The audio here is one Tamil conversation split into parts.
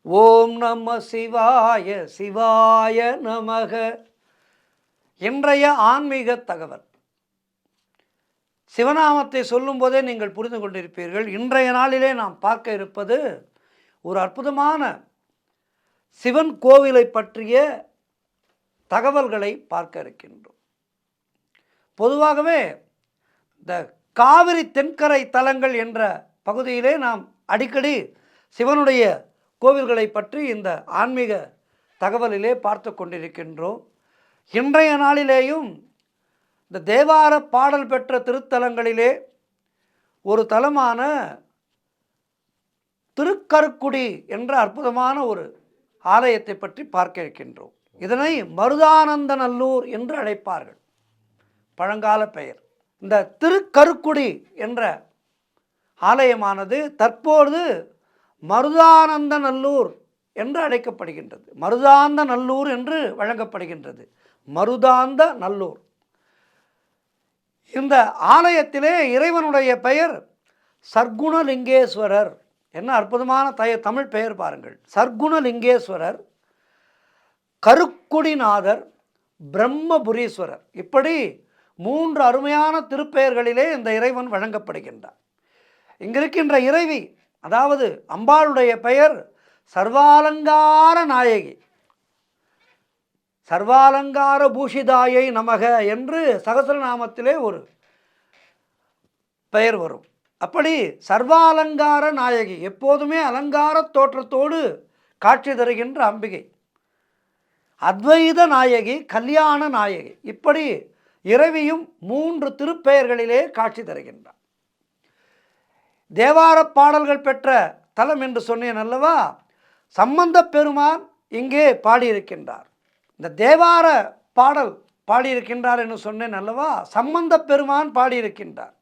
ஓம் நம சிவாய சிவாய நமக. இன்றைய ஆன்மீக தகவல். சிவநாமத்தை சொல்லும் போதே நீங்கள் புரிந்து கொண்டிருப்பீர்கள். இன்றைய நாளிலே நாம் பார்க்க இருப்பது ஒரு அற்புதமான சிவன் கோவிலை பற்றிய தகவல்களை பார்க்க இருக்கின்றோம். பொதுவாகவே இந்த காவிரி தென்கரை தலங்கள் என்ற பகுதியிலே நாம் அடிக்கடி சிவனுடைய கோவில்களை பற்றி இந்த ஆன்மீக தகவலிலே பார்த்து கொண்டிருக்கின்றோம். இன்றைய நாளிலேயும் இந்த தேவார பாடல் பெற்ற திருத்தலங்களிலே ஒரு தலமான திருக்கருக்குடி என்ற அற்புதமான ஒரு ஆலயத்தை பற்றி பார்க்க இருக்கின்றோம். இதனை மருதானந்தநல்லூர் என்று அழைப்பார்கள், பழங்கால பெயர். இந்த திருக்கருக்குடி என்ற ஆலயமானது தற்போது மருதானந்தநல்லூர் என்று அழைக்கப்படுகின்றது. மருதாந்த நல்லூர் என்று வழங்கப்படுகின்றது. மருதாந்த நல்லூர். இந்த ஆலயத்திலே இறைவனுடைய பெயர் சர்க்குணலிங்கேஸ்வரர். என்ன அற்புதமான தமிழ் பெயர் பாருங்கள். சர்க்குணலிங்கேஸ்வரர், கருக்குடிநாதர், பிரம்மபுரீஸ்வரர். இப்படி 3 அருமையான திருப்பெயர்களிலே இந்த இறைவன் வழங்கப்படுகின்றார். இங்கிருக்கின்ற இறைவி, அதாவது அம்பாளுடைய பெயர் சர்வாலங்கார நாயகி, சர்வாலங்கார பூஷிதாயை நமக என்று சகஸ்ரநாமத்திலே ஒரு பெயர் வரும். அப்படி சர்வாலங்கார நாயகி, எப்போதுமே அலங்கார தோற்றத்தோடு காட்சி தருகின்ற அம்பிகை, அத்வைத நாயகி, கல்யாண நாயகி. இப்படி இறைவியும் 3 திருப்பெயர்களிலே காட்சி தருகின்றார். தேவார பாடல்கள் பெற்ற தலம் என்று சொன்னேன் அல்லவா? சம்பந்த பெருமான் இங்கே பாடியிருக்கின்றார். இந்த தேவார பாடல் பாடியிருக்கின்றார் என்று சொன்னேன் அல்லவா? சம்பந்த பெருமான் பாடியிருக்கின்றார்.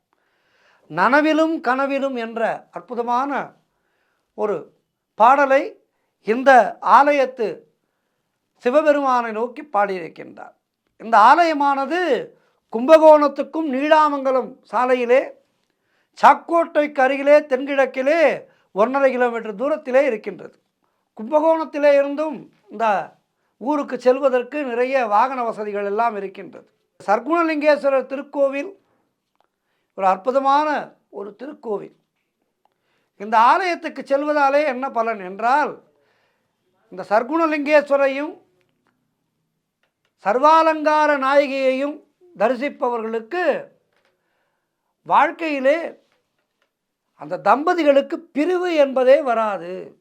நனவிலும் கனவிலும் என்ற அற்புதமான ஒரு பாடலை இந்த ஆலயத்து சிவபெருமானை நோக்கி பாடியிருக்கின்றார். இந்த ஆலயமானது கும்பகோணத்துக்கும் நீடாமங்கலம் சாலையிலே சாக்கோட்டைக்கு அருகிலே தென்கிழக்கிலே 1.5 கிலோமீட்டர் தூரத்திலே இருக்கின்றது. கும்பகோணத்திலே இருந்தும் இந்த ஊருக்கு செல்வதற்கு நிறைய வாகன வசதிகள் எல்லாம் இருக்கின்றது. சர்க்குணலிங்கேஸ்வரர் திருக்கோவில் ஒரு அற்புதமான ஒரு திருக்கோவில். இந்த ஆலயத்துக்கு செல்வதாலே என்ன பலன் என்றால், இந்த சர்க்குணலிங்கேஸ்வரையும் சர்வாலங்கார நாயகியையும் தரிசிப்பவர்களுக்கு வாழ்க்கையிலே அந்த தம்பதிகளுக்கு பிரிவு என்பதே வராது.